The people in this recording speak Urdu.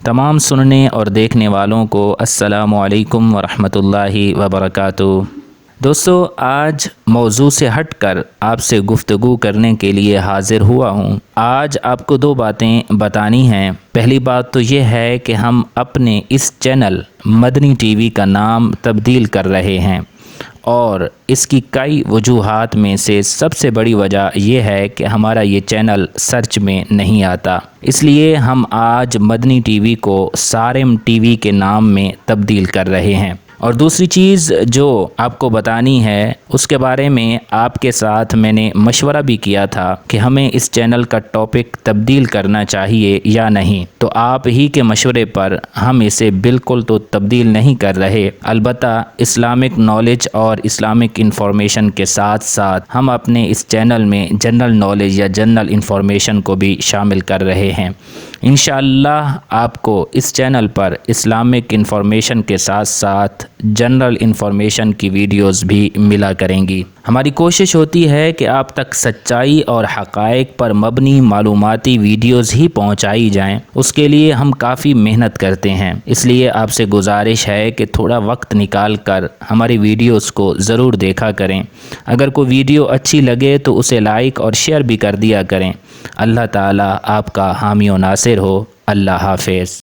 تمام سننے اور دیکھنے والوں کو السلام علیکم ورحمۃ اللہ وبرکاتہ۔ دوستو، آج موضوع سے ہٹ کر آپ سے گفتگو کرنے کے لیے حاضر ہوا ہوں۔ آج آپ کو دو باتیں بتانی ہیں۔ پہلی بات تو یہ ہے کہ ہم اپنے اس چینل مدنی ٹی وی کا نام تبدیل کر رہے ہیں، اور اس کی کئی وجوہات میں سے سب سے بڑی وجہ یہ ہے کہ ہمارا یہ چینل سرچ میں نہیں آتا، اس لیے ہم آج مدنی ٹی وی کو سارم ٹی وی کے نام میں تبدیل کر رہے ہیں۔ اور دوسری چیز جو آپ کو بتانی ہے، اس کے بارے میں آپ کے ساتھ میں نے مشورہ بھی کیا تھا کہ ہمیں اس چینل کا ٹاپک تبدیل کرنا چاہیے یا نہیں، تو آپ ہی کے مشورے پر ہم اسے بالکل تو تبدیل نہیں کر رہے، البتہ اسلامک نالج اور اسلامک انفارمیشن کے ساتھ ساتھ ہم اپنے اس چینل میں جنرل نالج یا جنرل انفارمیشن کو بھی شامل کر رہے ہیں۔ انشاءاللہ آپ کو اس چینل پر اسلامک انفارمیشن کے ساتھ ساتھ جنرل انفارمیشن کی ویڈیوز بھی ملا کریں گی۔ ہماری کوشش ہوتی ہے کہ آپ تک سچائی اور حقائق پر مبنی معلوماتی ویڈیوز ہی پہنچائی جائیں، اس کے لیے ہم کافی محنت کرتے ہیں، اس لیے آپ سے گزارش ہے کہ تھوڑا وقت نکال کر ہماری ویڈیوز کو ضرور دیکھا کریں۔ اگر کوئی ویڈیو اچھی لگے تو اسے لائک اور شیئر بھی کر دیا کریں۔ اللہ تعالی آپ کا حامی و ناصر ہو۔ اللہ حافظ۔